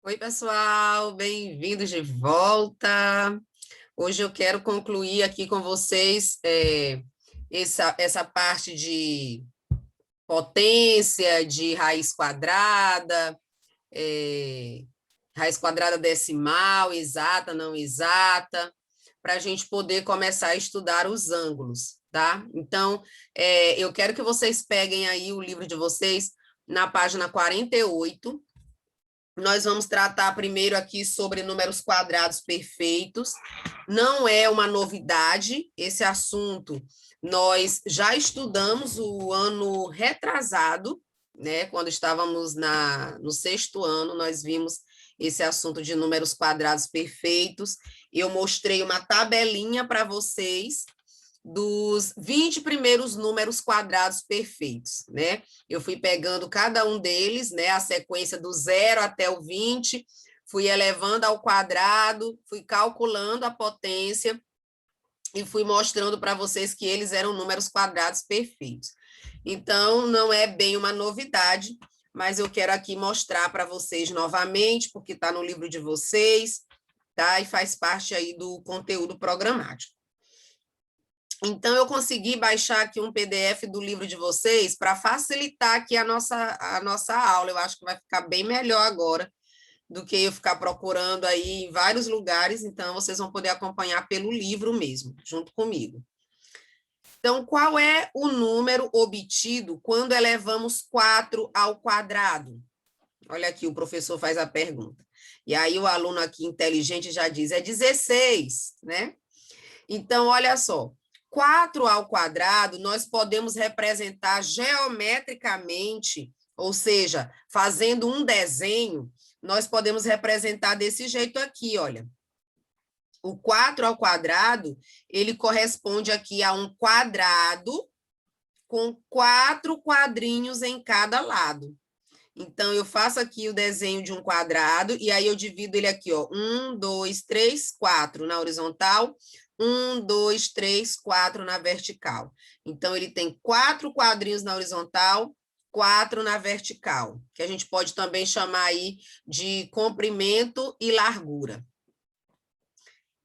Oi, pessoal, bem-vindos de volta. Hoje eu quero concluir aqui com vocês essa parte de potência, de raiz quadrada decimal, exata, não exata, para a gente poder começar a estudar os ângulos, tá? Então, eu quero que vocês peguem aí o livro de vocês na página 48. Nós vamos tratar primeiro aqui sobre números quadrados perfeitos. Não é uma novidade esse assunto. Nós já estudamos o ano retrasado, né? Quando estávamos no sexto ano, nós vimos esse assunto de números quadrados perfeitos. Eu mostrei uma tabelinha para vocês dos 20 primeiros números quadrados perfeitos, né? Eu fui pegando cada um deles, né? A sequência do 0 até o 20, fui elevando ao quadrado, fui calculando a potência e fui mostrando para vocês que eles eram números quadrados perfeitos. Então, não é bem uma novidade, mas eu quero aqui mostrar para vocês novamente, porque está no livro de vocês, tá? E faz parte aí do conteúdo programático. Então, eu consegui baixar aqui um PDF do livro de vocês para facilitar aqui a nossa aula. Eu acho que vai ficar bem melhor agora do que eu ficar procurando aí em vários lugares. Então, vocês vão poder acompanhar pelo livro mesmo, junto comigo. Então, qual é o número obtido quando elevamos 4 ao quadrado? Olha aqui, o professor faz a pergunta. E aí, o aluno aqui inteligente já diz, é 16, né? Então, olha só. 4 ao quadrado, nós podemos representar geometricamente, ou seja, fazendo um desenho, nós podemos representar desse jeito aqui, olha. O 4 ao quadrado, ele corresponde aqui a um quadrado com 4 quadrinhos em cada lado. Então, eu faço aqui o desenho de um quadrado, e aí eu divido ele aqui, ó, 1, 2, 3, 4 na horizontal, 1, 2, 3, 4 na vertical. Então, ele tem 4 quadrinhos na horizontal, 4 na vertical, que a gente pode também chamar aí de comprimento e largura.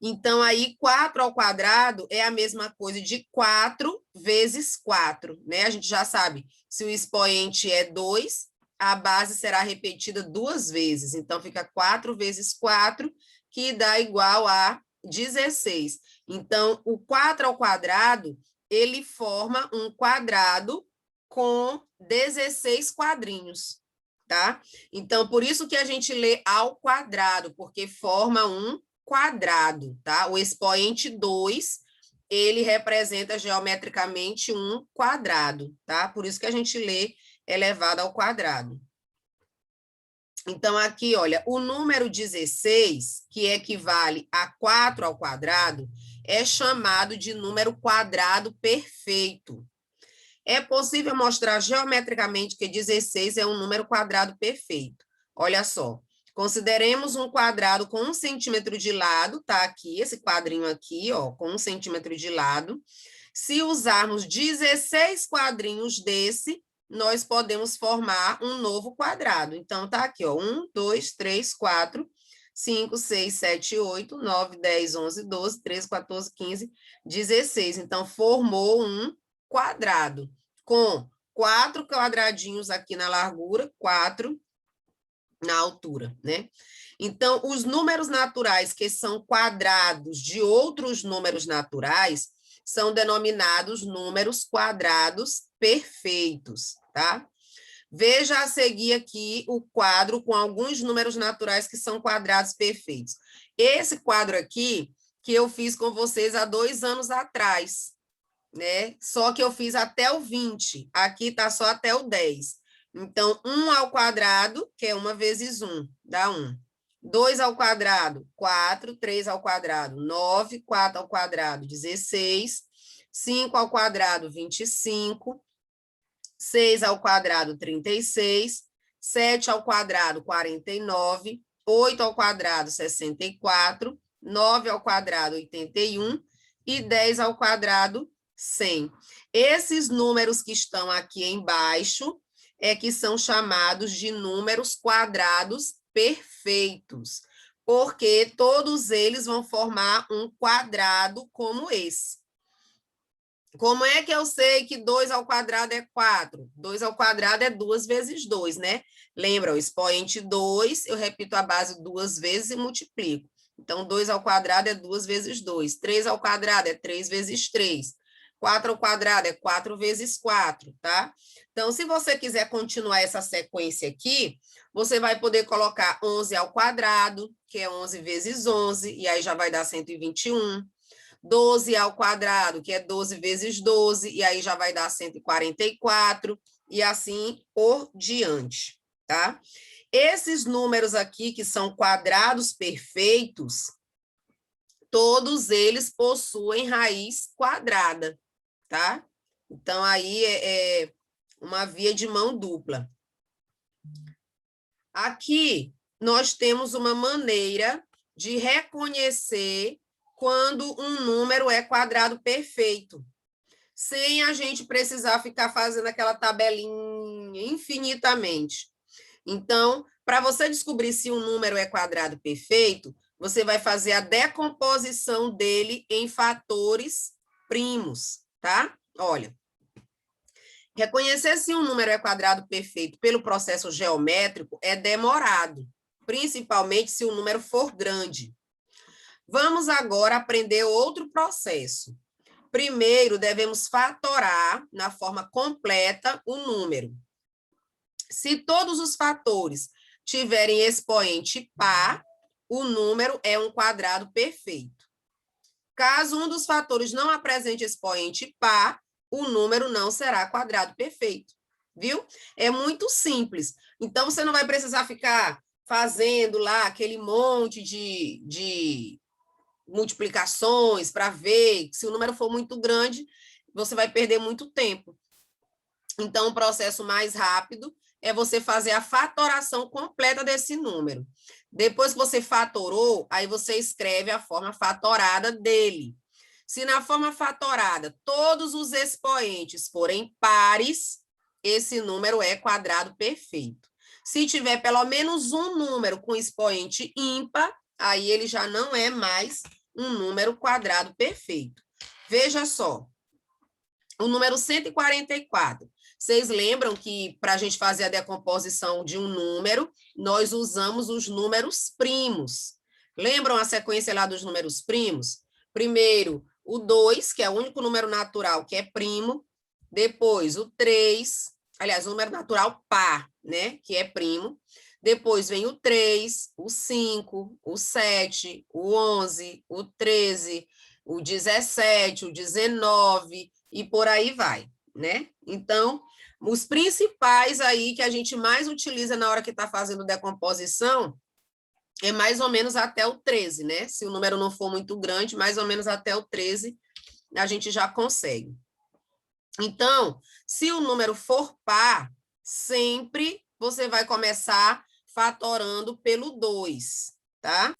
Então, aí, 4 ao quadrado é a mesma coisa de 4 vezes 4, né? A gente já sabe, se o expoente é 2, a base será repetida 2 vezes. Então, fica 4 vezes 4, que dá igual a 16. Então, o 4 ao quadrado, ele forma um quadrado com 16 quadrinhos, tá? Então, por isso que a gente lê ao quadrado, porque forma um quadrado, tá? O expoente 2, ele representa geometricamente um quadrado, tá? Por isso que a gente lê elevado ao quadrado. Então, aqui, olha, o número 16, que equivale a 4 ao quadrado, é chamado de número quadrado perfeito. É possível mostrar geometricamente que 16 é um número quadrado perfeito. Olha só, consideremos um quadrado com 1 centímetro de lado, tá aqui, esse quadrinho aqui, ó, com 1 centímetro de lado. Se usarmos 16 quadrinhos desse, nós podemos formar um novo quadrado. Então, tá aqui, ó, 1, 2, 3, 4, 5, 6, 7, 8, 9, 10, 11, 12, 13, 14, 15, 16. Então, formou um quadrado, com 4 quadradinhos aqui na largura, 4 na altura, né? Então, os números naturais que são quadrados de outros números naturais são denominados números quadrados perfeitos, tá? Veja a seguir aqui o quadro com alguns números naturais que são quadrados perfeitos. Esse quadro aqui, que eu fiz com vocês há 2 anos atrás, né? Só que eu fiz até o 20, aqui está só até o 10. Então, 1 ao quadrado, que é 1 vezes 1, dá 1. 2 ao quadrado, 4. 3 ao quadrado, 9. 4 ao quadrado, 16. 5 ao quadrado, 25. 6 ao quadrado, 36. 7 ao quadrado, 49. 8 ao quadrado, 64. 9 ao quadrado, 81. E 10 ao quadrado, 100. Esses números que estão aqui embaixo é que são chamados de números quadrados perfeitos, porque todos eles vão formar um quadrado como esse. Como é que eu sei que 2 ao quadrado é 4? 2 ao quadrado é 2 vezes 2, né? Lembra, o expoente 2, eu repito a base 2 vezes e multiplico. Então, 2 ao quadrado é 2 vezes 2. 3 ao quadrado é 3 vezes 3. 4 ao quadrado é 4 vezes 4, tá? Então, se você quiser continuar essa sequência aqui, você vai poder colocar 11 ao quadrado, que é 11 vezes 11, e aí já vai dar 121. 12 ao quadrado, que é 12 vezes 12, e aí já vai dar 144, e assim por diante, tá? Esses números aqui, que são quadrados perfeitos, todos eles possuem raiz quadrada, tá? Então, aí é uma via de mão dupla. Aqui, nós temos uma maneira de reconhecer quando um número é quadrado perfeito, sem a gente precisar ficar fazendo aquela tabelinha infinitamente. Então, para você descobrir se um número é quadrado perfeito, você vai fazer a decomposição dele em fatores primos, tá? Olha, reconhecer se um número é quadrado perfeito pelo processo geométrico é demorado, principalmente se o número for grande. Vamos agora aprender outro processo. Primeiro, devemos fatorar na forma completa o número. Se todos os fatores tiverem expoente par, o número é um quadrado perfeito. Caso um dos fatores não apresente expoente par, o número não será quadrado perfeito. Viu? É muito simples. Então, você não vai precisar ficar fazendo lá aquele monte de multiplicações para ver, se o número for muito grande, você vai perder muito tempo. Então, o processo mais rápido é você fazer a fatoração completa desse número. Depois que você fatorou, aí você escreve a forma fatorada dele. Se na forma fatorada todos os expoentes forem pares, esse número é quadrado perfeito. Se tiver pelo menos um número com expoente ímpar, aí ele já não é mais um número quadrado perfeito. Veja só, o número 144. Vocês lembram que para a gente fazer a decomposição de um número, nós usamos os números primos. Lembram a sequência lá dos números primos? Primeiro, o 2, que é o único número natural que é primo. Depois, o 3, aliás, o número natural par, né, que é primo. Depois vem o 3, o 5, o 7, o 11, o 13, o 17, o 19 e por aí vai, né? Então, os principais aí que a gente mais utiliza na hora que está fazendo decomposição é mais ou menos até o 13, né? Se o número não for muito grande, mais ou menos até o 13 a gente já consegue. Então, se o número for par, sempre você vai começar fatorando pelo 2, tá?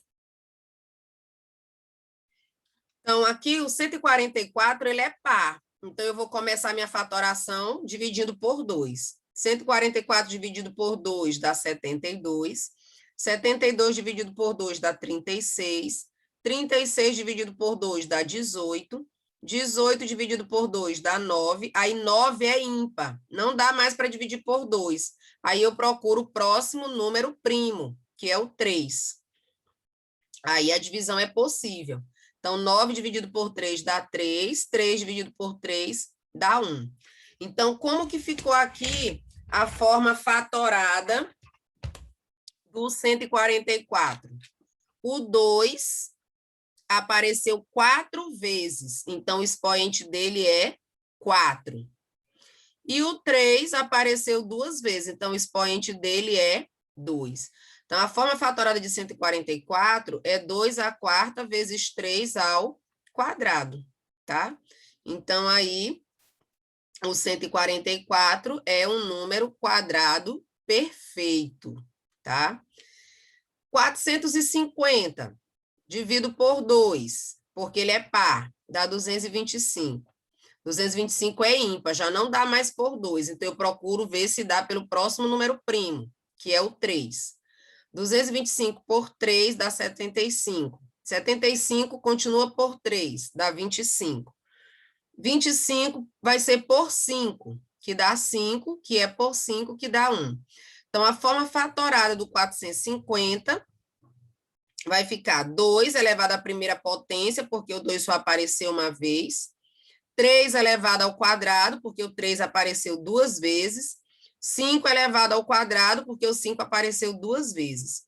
Então, aqui o 144, ele é par. Então, eu vou começar minha fatoração dividindo por 2. 144 dividido por 2 dá 72. 72 dividido por 2 dá 36. 36 dividido por 2 dá 18. 18 dividido por 2 dá 9. Aí 9 é ímpar. Não dá mais para dividir por 2. Aí eu procuro o próximo número primo, que é o 3. Aí a divisão é possível. Então, 9 dividido por 3 dá 3, 3 dividido por 3 dá 1. Então, como que ficou aqui a forma fatorada do 144? O 2 apareceu 4 vezes, então o expoente dele é 4. E o 3 apareceu 2 vezes, então o expoente dele é 2. Então, a forma fatorada de 144 é 2 à quarta vezes 3 ao quadrado, tá? Então, aí, o 144 é um número quadrado perfeito, tá? 450, divido por 2, porque ele é par, dá 225. 225 é ímpar, já não dá mais por 2, então eu procuro ver se dá pelo próximo número primo, que é o 3. 225 por 3 dá 75. 75 continua por 3, dá 25. 25 vai ser por 5, que dá 5, que é por 5, que dá 1. Então, a forma fatorada do 450 vai ficar 2 elevado à primeira potência, porque o 2 só apareceu uma vez. 3 elevado ao quadrado, porque o 3 apareceu 2 vezes. 5 elevado ao quadrado, porque o 5 apareceu 2 vezes.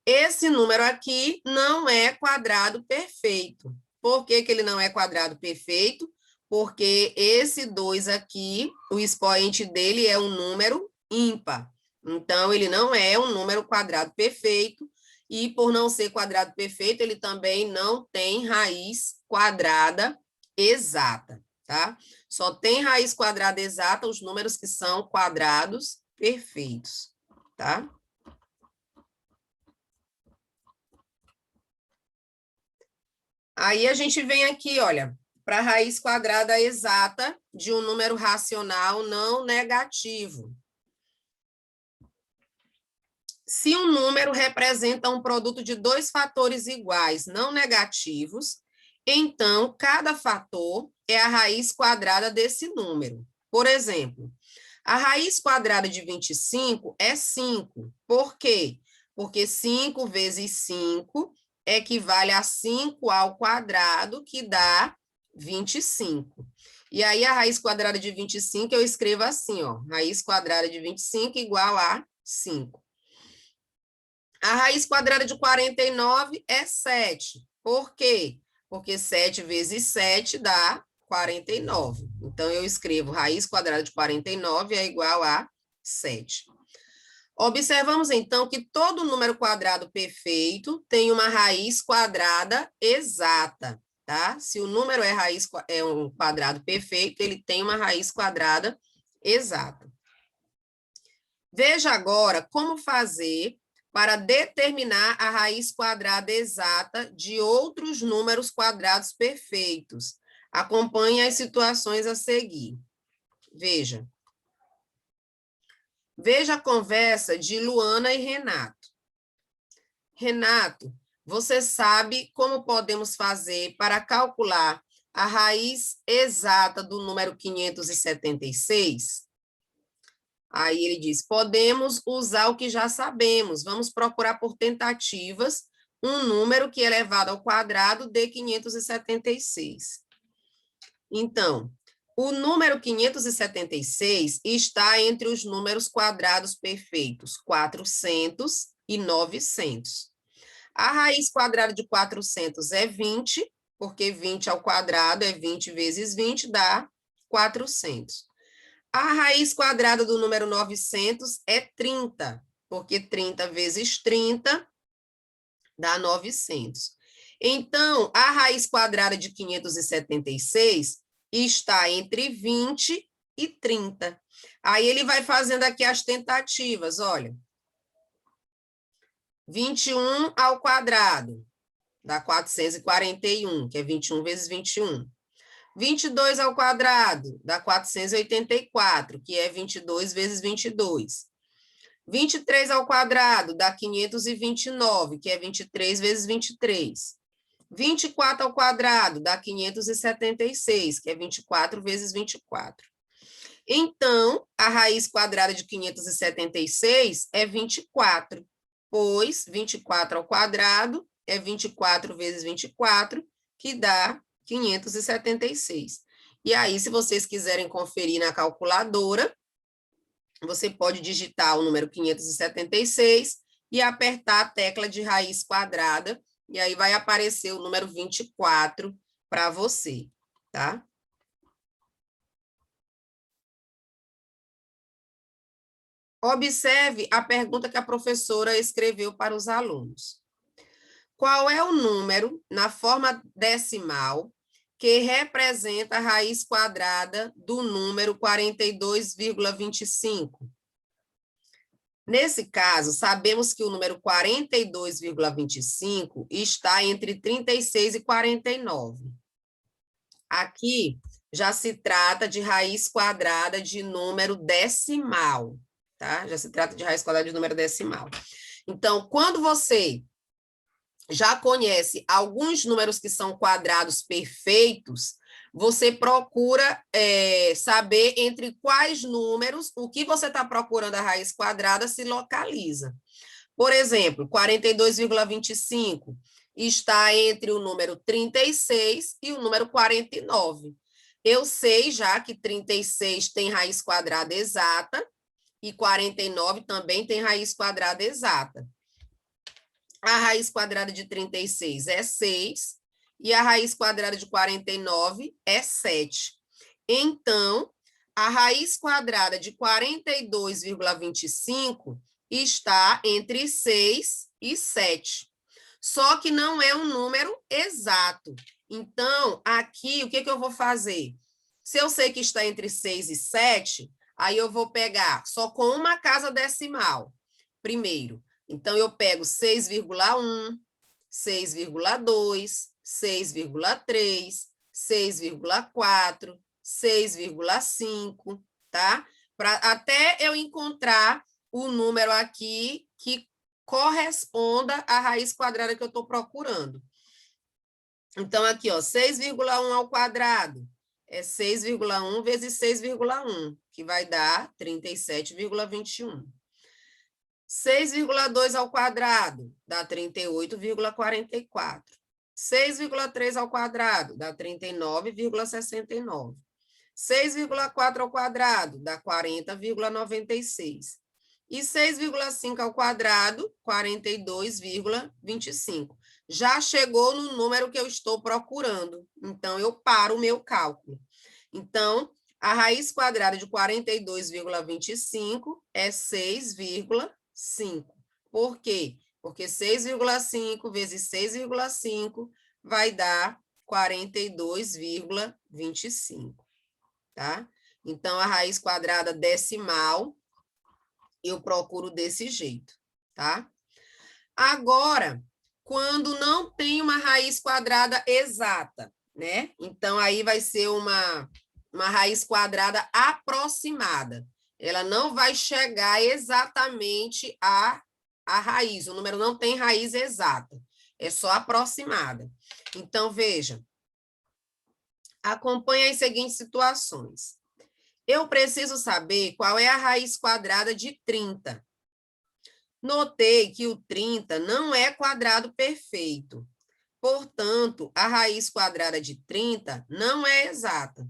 Esse número aqui não é quadrado perfeito. Por que que ele não é quadrado perfeito? Porque esse 2 aqui, o expoente dele é um número ímpar. Então, ele não é um número quadrado perfeito, e por não ser quadrado perfeito, ele também não tem raiz quadrada exata, tá? Só tem raiz quadrada exata os números que são quadrados perfeitos, tá? Aí a gente vem aqui, olha, para a raiz quadrada exata de um número racional não negativo. Se um número representa um produto de dois fatores iguais não negativos, então cada fator é a raiz quadrada desse número. Por exemplo, a raiz quadrada de 25 é 5. Por quê? Porque 5 vezes 5 equivale a 5 ao quadrado, que dá 25. E aí, a raiz quadrada de 25, eu escrevo assim, ó, raiz quadrada de 25 igual a 5. A raiz quadrada de 49 é 7. Por quê? Porque 7 vezes 7 dá 49. Então, eu escrevo raiz quadrada de 49 é igual a 7. Observamos, então, que todo número quadrado perfeito tem uma raiz quadrada exata, tá? Se o número é um quadrado perfeito, ele tem uma raiz quadrada exata. Veja agora como fazer para determinar a raiz quadrada exata de outros números quadrados perfeitos. Acompanhe as situações a seguir. Veja. Veja a conversa de Luana e Renato. Renato, você sabe como podemos fazer para calcular a raiz exata do número 576? Aí ele diz, podemos usar o que já sabemos, vamos procurar por tentativas um número que é elevado ao quadrado de 576. Então, o número 576 está entre os números quadrados perfeitos 400 e 900. A raiz quadrada de 400 é 20, porque 20 ao quadrado é 20 vezes 20, dá 400. A raiz quadrada do número 900 é 30, porque 30 vezes 30 dá 900. Então, a raiz quadrada de 576 está entre 20 e 30. Aí ele vai fazendo aqui as tentativas, olha. 21 ao quadrado dá 441, que é 21 vezes 21. 22 ao quadrado dá 484, que é 22 vezes 22. 23 ao quadrado dá 529, que é 23 vezes 23. 24 ao quadrado dá 576, que é 24 vezes 24. Então, a raiz quadrada de 576 é 24, pois 24 ao quadrado é 24 vezes 24, que dá 576. E aí, se vocês quiserem conferir na calculadora, você pode digitar o número 576 e apertar a tecla de raiz quadrada, e aí vai aparecer o número 24 para você, tá? Observe a pergunta que a professora escreveu para os alunos. Qual é o número, na forma decimal, que representa a raiz quadrada do número 42,25? Nesse caso, sabemos que o número 42,25 está entre 36 e 49. Aqui já se trata de raiz quadrada de número decimal, tá? Já se trata de raiz quadrada de número decimal. Então, quando você já conhece alguns números que são quadrados perfeitos, você procura saber entre quais números o que você está procurando a raiz quadrada se localiza. Por exemplo, 42,25 está entre o número 36 e o número 49. Eu sei já que 36 tem raiz quadrada exata e 49 também tem raiz quadrada exata. A raiz quadrada de 36 é 6 e a raiz quadrada de 49 é 7. Então, a raiz quadrada de 42,25 está entre 6 e 7. Só que não é um número exato. Então, aqui, o que eu vou fazer? Se eu sei que está entre 6 e 7, aí eu vou pegar só com uma casa decimal, primeiro. Então, eu pego 6,1, 6,2, 6,3, 6,4, 6,5, tá? Até eu encontrar o número aqui que corresponda à raiz quadrada que eu estou procurando. Então, aqui, ó, 6,1 ao quadrado é 6,1 vezes 6,1, que vai dar 37,21. 6,2 ao quadrado dá 38,44. 6,3 ao quadrado dá 39,69. 6,4 ao quadrado dá 40,96. E 6,5 ao quadrado, 42,25. Já chegou no número que eu estou procurando. Então, eu paro o meu cálculo. Então, a raiz quadrada de 42,25 é 6,5. Por quê? Porque 6,5 vezes 6,5 vai dar 42,25, tá? Então, a raiz quadrada decimal eu procuro desse jeito, tá? Agora, quando não tem uma raiz quadrada exata, né? Então, aí vai ser uma raiz quadrada aproximada. Ela não vai chegar exatamente à raiz. O número não tem raiz exata. É só aproximada. Então, veja. Acompanhe as seguintes situações. Eu preciso saber qual é a raiz quadrada de 30. Notei que o 30 não é quadrado perfeito. Portanto, a raiz quadrada de 30 não é exata.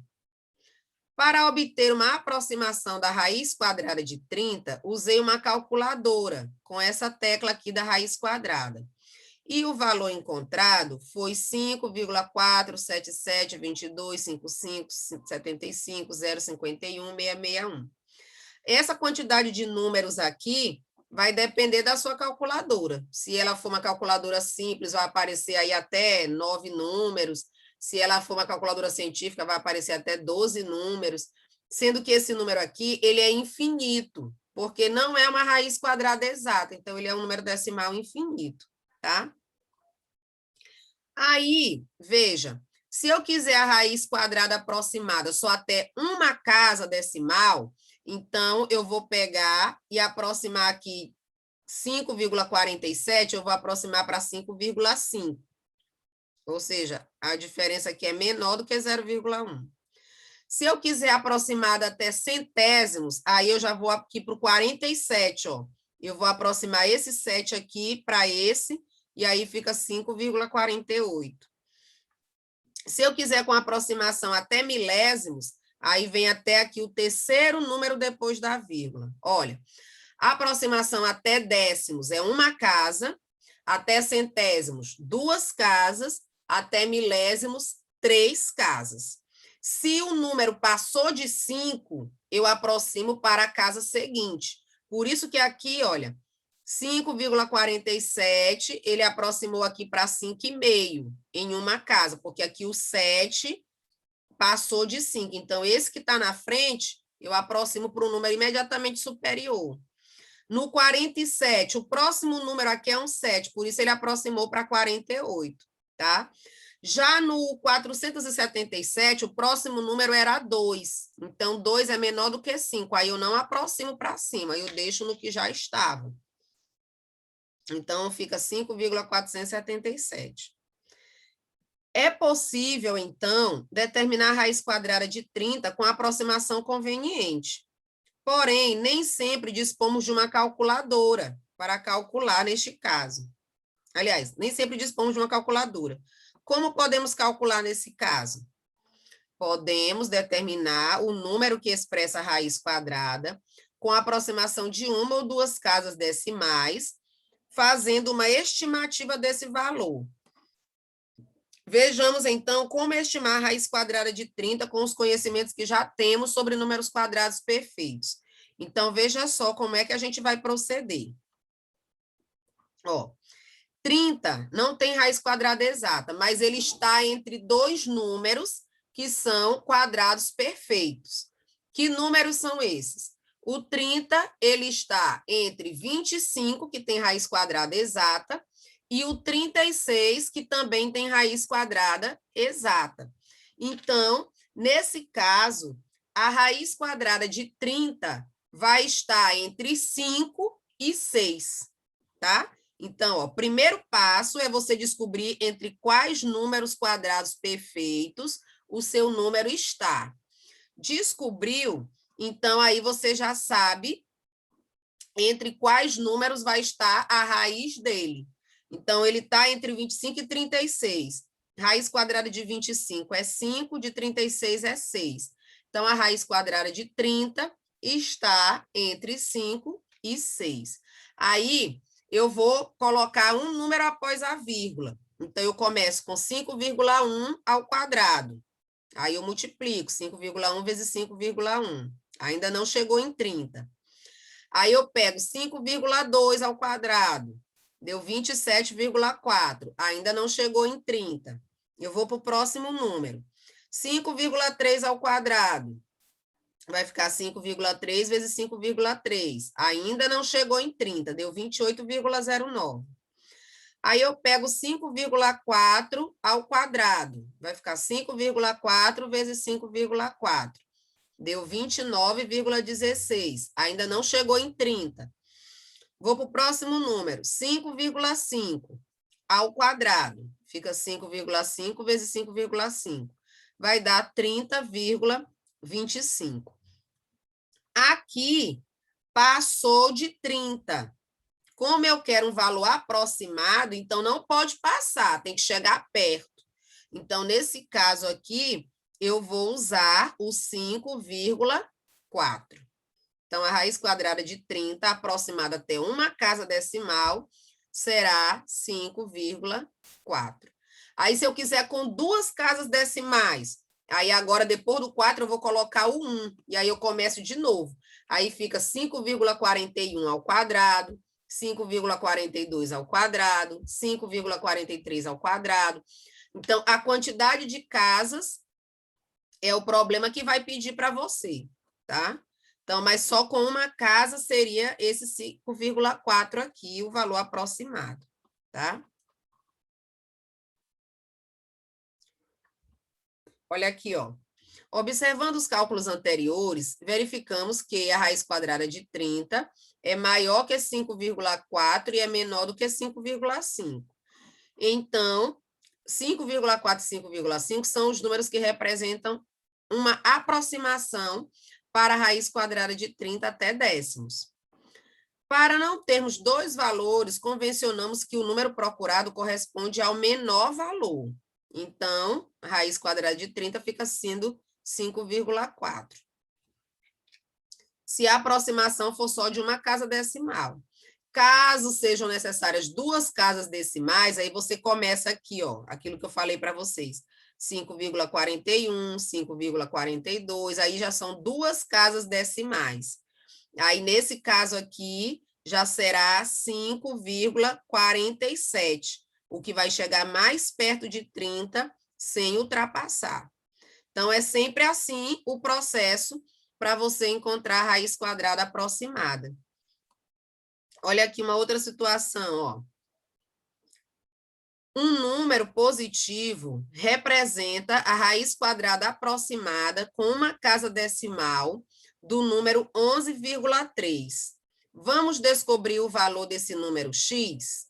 Para obter uma aproximação da raiz quadrada de 30, usei uma calculadora com essa tecla aqui da raiz quadrada. E o valor encontrado foi 5,477225575,051,661. Essa quantidade de números aqui vai depender da sua calculadora. Se ela for uma calculadora simples, vai aparecer aí até 9 números. Se ela for uma calculadora científica, vai aparecer até 12 números. Sendo que esse número aqui, ele é infinito, porque não é uma raiz quadrada exata. Então, ele é um número decimal infinito, tá? Aí, veja, se eu quiser a raiz quadrada aproximada só até uma casa decimal, então eu vou pegar e aproximar aqui 5,47, eu vou aproximar para 5,5. Ou seja, a diferença aqui é menor do que 0,1. Se eu quiser aproximar até centésimos, aí eu já vou aqui para o 47, ó. Eu vou aproximar esse 7 aqui para esse, e aí fica 5,48. Se eu quiser com aproximação até milésimos, aí vem até aqui o terceiro número depois da vírgula. Olha, a aproximação até décimos é uma casa, até centésimos, 2 casas, até milésimos, 3 casas. Se o número passou de 5, eu aproximo para a casa seguinte. Por isso que aqui, olha, 5,47, ele aproximou aqui para 5,5 em uma casa, porque aqui o 7 passou de 5. Então, esse que está na frente, eu aproximo para um número imediatamente superior. No 47, o próximo número aqui é um 7, por isso ele aproximou para 48, tá? Já no 477, o próximo número era 2. Então, 2 é menor do que 5. Aí eu não aproximo para cima, eu deixo no que já estava. Então, fica 5,477. É possível, então, determinar a raiz quadrada de 30 com aproximação conveniente. Porém, nem sempre dispomos de uma calculadora para calcular neste caso. Aliás, nem sempre dispomos de uma calculadora. Como podemos calcular nesse caso? Podemos determinar o número que expressa a raiz quadrada com a aproximação de uma ou duas casas decimais, fazendo uma estimativa desse valor. Vejamos, então, como estimar a raiz quadrada de 30 com os conhecimentos que já temos sobre números quadrados perfeitos. Então, veja só como é que a gente vai proceder. Ó, 30 não tem raiz quadrada exata, mas ele está entre dois números que são quadrados perfeitos. Que números são esses? O 30, ele está entre 25, que tem raiz quadrada exata, e o 36, que também tem raiz quadrada exata. Então, nesse caso, a raiz quadrada de 30 vai estar entre 5 e 6, tá? Então, o primeiro passo é você descobrir entre quais números quadrados perfeitos o seu número está. Descobriu? Então, aí você já sabe entre quais números vai estar a raiz dele. Então, ele está entre 25 e 36. Raiz quadrada de 25 é 5, de 36 é 6. Então, a raiz quadrada de 30 está entre 5 e 6. Aí, eu vou colocar um número após a vírgula. Então, eu começo com 5,1 ao quadrado. Aí, eu multiplico 5,1 vezes 5,1. Ainda não chegou em 30. Aí eu pego 5,2 ao quadrado, deu 27,4, ainda não chegou em 30. Eu vou para o próximo número. 5,3 ao quadrado, vai ficar 5,3 vezes 5,3, ainda não chegou em 30, deu 28,09. Aí eu pego 5,4 ao quadrado, vai ficar 5,4 vezes 5,4. Deu 29,16. Ainda não chegou em 30. Vou para o próximo número. 5,5 ao quadrado. Fica 5,5 vezes 5,5. Vai dar 30,25. Aqui, passou de 30. Como eu quero um valor aproximado, então não pode passar, tem que chegar perto. Então, nesse caso aqui, eu vou usar o 5,4. Então, a raiz quadrada de 30, aproximada até uma casa decimal, será 5,4. Aí, se eu quiser com duas casas decimais, aí agora, depois do 4, eu vou colocar o 1, e aí eu começo de novo. Aí fica 5,41 ao quadrado, 5,42 ao quadrado, 5,43 ao quadrado. Então, a quantidade de casas é o problema que vai pedir para você, tá? Então, mas só com uma casa seria esse 5,4 aqui, o valor aproximado, tá? Olha aqui, ó. Observando os cálculos anteriores, verificamos que a raiz quadrada de 30 é maior que 5,4 e é menor do que 5,5. Então, 5,4 e 5,5 são os números que representam uma aproximação para a raiz quadrada de 30 até décimos. Para não termos dois valores, convencionamos que o número procurado corresponde ao menor valor. Então, a raiz quadrada de 30 fica sendo 5,4. Se a aproximação for só de uma casa decimal. Caso sejam necessárias duas casas decimais, aí você começa aqui, ó, aquilo que eu falei para vocês. 5,41, 5,42, aí já são duas casas decimais. Aí, nesse caso aqui, já será 5,47, o que vai chegar mais perto de 30 sem ultrapassar. Então, é sempre assim o processo para você encontrar a raiz quadrada aproximada. Olha aqui uma outra situação, ó. Um número positivo representa a raiz quadrada aproximada com uma casa decimal do número 11,3. Vamos descobrir o valor desse número x?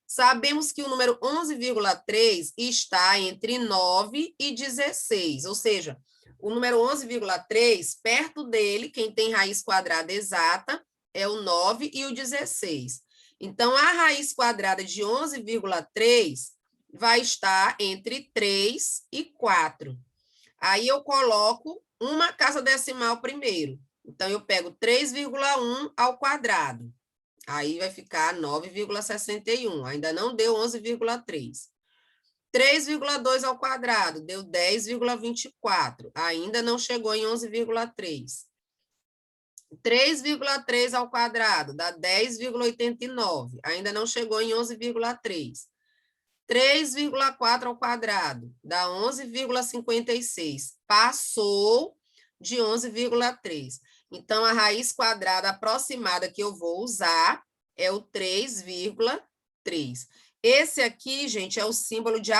Sabemos que o número 11,3 está entre 9 e 16, ou seja, o número 11,3, perto dele, quem tem raiz quadrada exata, é o 9 e o 16. Então, a raiz quadrada de 11,3 vai estar entre 3 e 4. Aí eu coloco uma casa decimal primeiro. Então, eu pego 3,1 ao quadrado. Aí vai ficar 9,61. Ainda não deu 11,3. 3,2 ao quadrado deu 10,24. Ainda não chegou em 11,3. 3,3 ao quadrado dá 10,89. Ainda não chegou em 11,3. 3,4 ao quadrado dá 11,56. Passou de 11,3. Então, a raiz quadrada aproximada que eu vou usar é o 3,3. Esse aqui, gente, é o símbolo de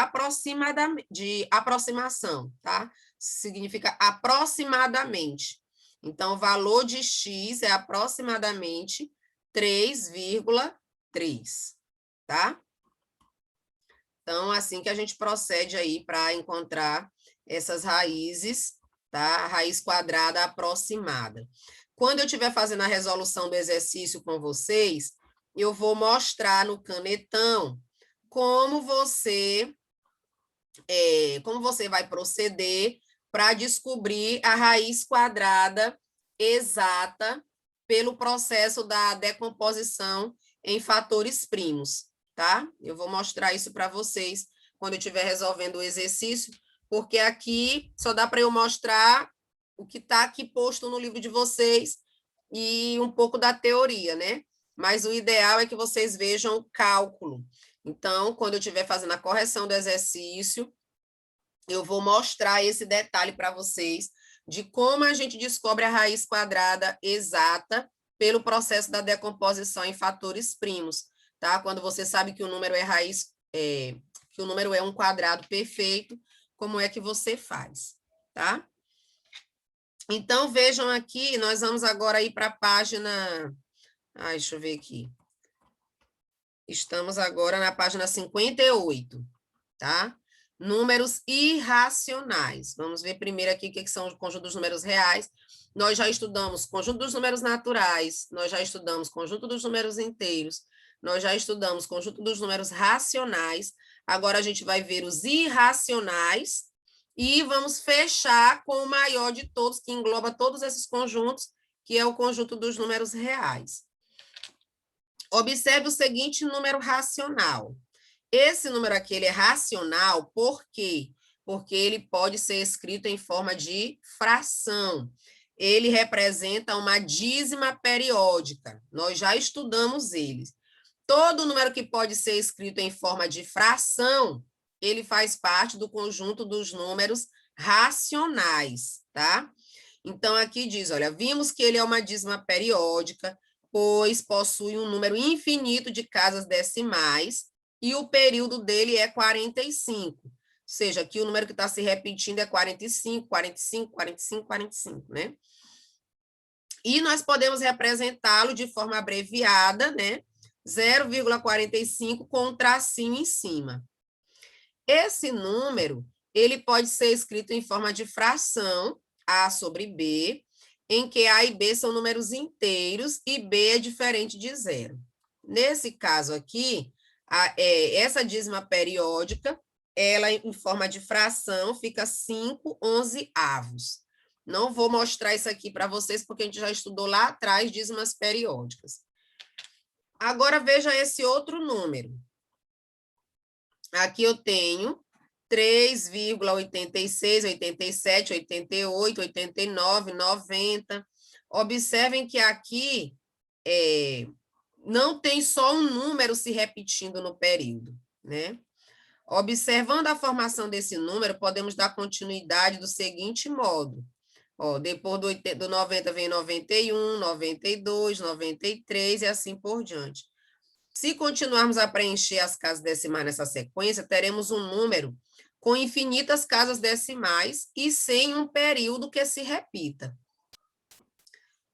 aproximação, tá? Significa aproximadamente. Então, o valor de x é aproximadamente 3,3, tá? Então, assim que a gente procede aí para encontrar essas raízes, tá? A raiz quadrada aproximada. Quando eu estiver fazendo a resolução do exercício com vocês, eu vou mostrar no canetão como você vai proceder para descobrir a raiz quadrada exata pelo processo da decomposição em fatores primos, tá? Eu vou mostrar isso para vocês quando eu estiver resolvendo o exercício, porque aqui só dá para eu mostrar o que está aqui posto no livro de vocês e um pouco da teoria, né? Mas o ideal é que vocês vejam o cálculo. Então, quando eu estiver fazendo a correção do exercício, eu vou mostrar esse detalhe para vocês de como a gente descobre a raiz quadrada exata pelo processo da decomposição em fatores primos, tá? Quando você sabe que o número que o número é um quadrado perfeito, como é que você faz, tá? Então, vejam aqui, nós vamos agora ir para a página... deixa eu ver aqui. Estamos agora na página 58, tá? Números irracionais. Vamos ver primeiro aqui o que são o conjunto dos números reais. Nós já estudamos conjunto dos números naturais, nós já estudamos conjunto dos números inteiros, nós já estudamos conjunto dos números racionais. Agora a gente vai ver os irracionais e vamos fechar com o maior de todos, que engloba todos esses conjuntos, que é o conjunto dos números reais. Observe o seguinte número racional. Esse número aqui ele é racional, por quê? Porque ele pode ser escrito em forma de fração. Ele representa uma dízima periódica. Nós já estudamos eles. Todo número que pode ser escrito em forma de fração, ele faz parte do conjunto dos números racionais, tá? Então, aqui diz, olha, vimos que ele é uma dízima periódica, pois possui um número infinito de casas decimais, e o período dele é 45. Ou seja, aqui o número que está se repetindo é 45, 45, 45, 45, né? E nós podemos representá-lo de forma abreviada, né? 0,45 com um tracinho em cima. Esse número, ele pode ser escrito em forma de fração, A sobre B, em que A e B são números inteiros e B é diferente de zero. Nesse caso aqui, essa dízima periódica, ela em forma de fração fica 5/11. Não vou mostrar isso aqui para vocês, porque a gente já estudou lá atrás dízimas periódicas. Agora, veja esse outro número. Aqui eu tenho 3,86, 87, 88, 89, 90. Observem que aqui não tem só um número se repetindo no período, né? Observando a formação desse número, podemos dar continuidade do seguinte modo. Ó, depois do 90 vem 91, 92, 93 e assim por diante. Se continuarmos a preencher as casas decimais nessa sequência, teremos um número com infinitas casas decimais e sem um período que se repita.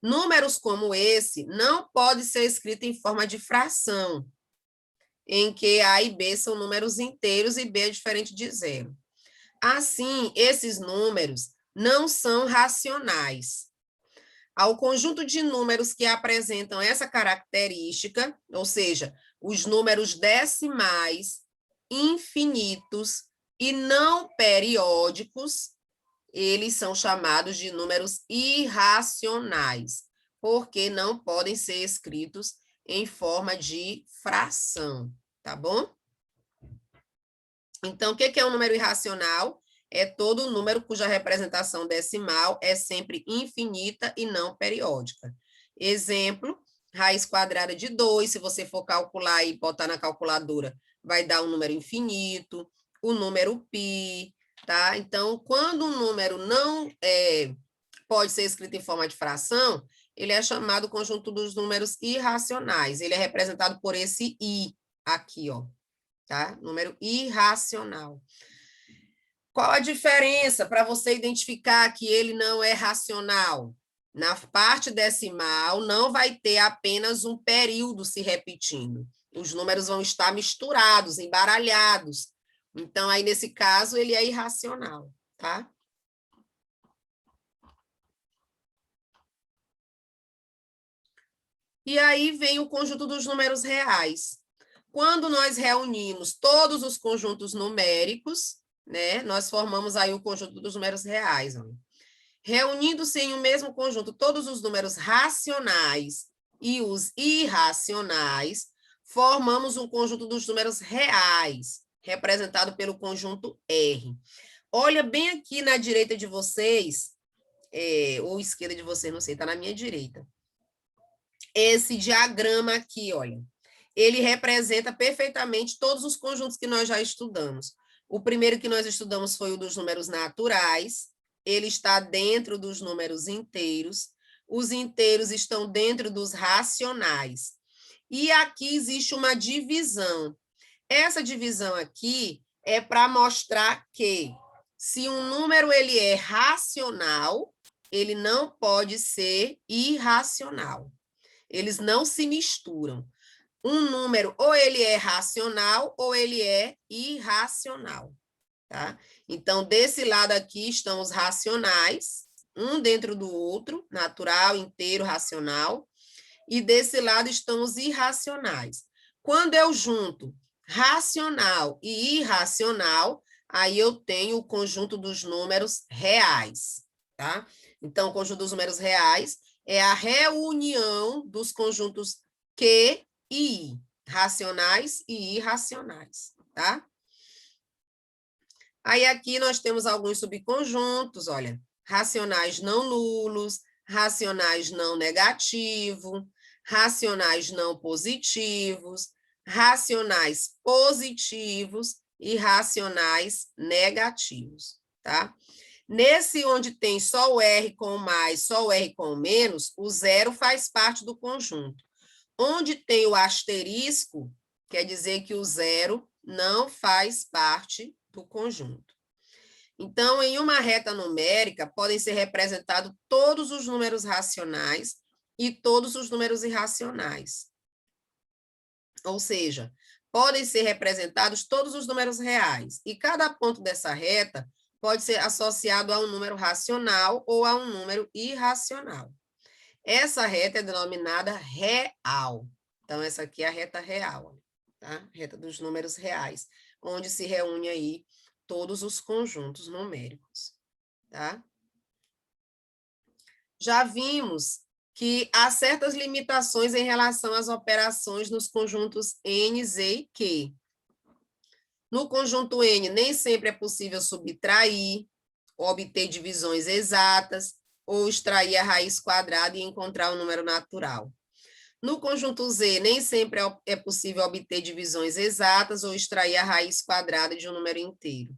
Números como esse não podem ser escritos em forma de fração, em que A e B são números inteiros e B é diferente de zero. Assim, esses números não são racionais. Ao conjunto de números que apresentam essa característica, ou seja, os números decimais, infinitos e não periódicos, eles são chamados de números irracionais, porque não podem ser escritos em forma de fração, tá bom? Então, o que é um número irracional? É todo número cuja representação decimal é sempre infinita e não periódica. Exemplo, raiz quadrada de 2, se você for calcular e botar na calculadora, vai dar um número infinito, o número π, tá? Então, quando um número não pode ser escrito em forma de fração, ele é chamado conjunto dos números irracionais. Ele é representado por esse i aqui, ó, tá? Número irracional. Qual a diferença para você identificar que ele não é racional? Na parte decimal, não vai ter apenas um período se repetindo. Os números vão estar misturados, embaralhados. Então, aí, nesse caso, ele é irracional, tá? E aí vem o conjunto dos números reais. Quando nós reunimos todos os conjuntos numéricos, né, nós formamos aí o conjunto dos números reais. Ó. Reunindo-se em um mesmo conjunto todos os números racionais e os irracionais, formamos um conjunto dos números reais, representado pelo conjunto R. Olha bem aqui na direita de vocês, ou esquerda de vocês, não sei, está na minha direita. Esse diagrama aqui, olha, ele representa perfeitamente todos os conjuntos que nós já estudamos. O primeiro que nós estudamos foi o dos números naturais, ele está dentro dos números inteiros, os inteiros estão dentro dos racionais. E aqui existe uma divisão. Essa divisão aqui é para mostrar que se um número ele é racional, ele não pode ser irracional. Eles não se misturam. Um número, ou ele é racional, ou ele é irracional, tá? Então, desse lado aqui estão os racionais, um dentro do outro, natural, inteiro, racional, e desse lado estão os irracionais. Quando eu junto racional e irracional, aí eu tenho o conjunto dos números reais, tá? Então, o conjunto dos números reais é a reunião dos conjuntos Q e I, racionais e irracionais, tá? Aí aqui nós temos alguns subconjuntos, olha, racionais não nulos, racionais não negativos, racionais não positivos, racionais positivos e racionais negativos, tá? Nesse onde tem só o R com o mais, só o R com o menos, o zero faz parte do conjunto. Onde tem o asterisco, quer dizer que o zero não faz parte do conjunto. Então, em uma reta numérica, podem ser representados todos os números racionais e todos os números irracionais. Ou seja, podem ser representados todos os números reais. E cada ponto dessa reta pode ser associado a um número racional ou a um número irracional. Essa reta é denominada real. Então, essa aqui é a reta real, tá? Reta dos números reais, onde se reúne aí todos os conjuntos numéricos, tá? Já vimos que há certas limitações em relação às operações nos conjuntos N, Z e Q. No conjunto N, nem sempre é possível subtrair, obter divisões exatas, ou extrair a raiz quadrada e encontrar o número natural. No conjunto Z, nem sempre é possível obter divisões exatas ou extrair a raiz quadrada de um número inteiro.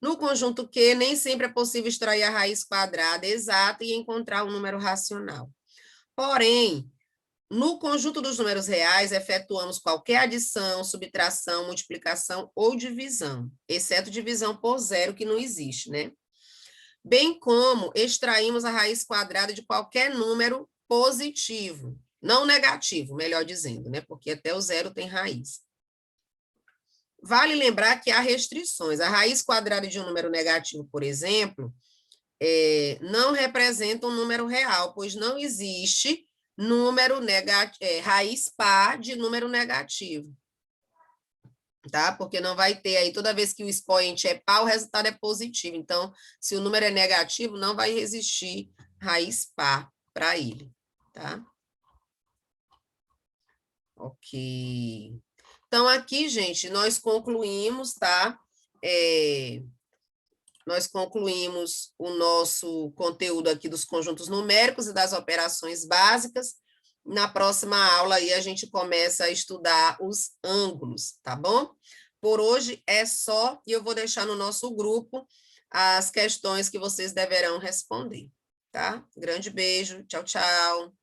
No conjunto Q, nem sempre é possível extrair a raiz quadrada exata e encontrar um número racional. Porém, no conjunto dos números reais, efetuamos qualquer adição, subtração, multiplicação ou divisão, exceto divisão por zero, que não existe, né? Bem como extraímos a raiz quadrada de qualquer número positivo, não negativo, melhor dizendo, né? Porque até o zero tem raiz. Vale lembrar que há restrições. A raiz quadrada de um número negativo, por exemplo, não representa um número real, pois não existe raiz par de número negativo. Tá? Porque não vai ter aí, toda vez que o expoente é par, o resultado é positivo. Então, se o número é negativo, não vai existir raiz par para ele, tá? Ok. Então, aqui, gente, nós concluímos, tá? Nós concluímos o nosso conteúdo aqui dos conjuntos numéricos e das operações básicas. Na próxima aula aí a gente começa a estudar os ângulos, tá bom? Por hoje é só, e eu vou deixar no nosso grupo as questões que vocês deverão responder, tá? Grande beijo, tchau, tchau.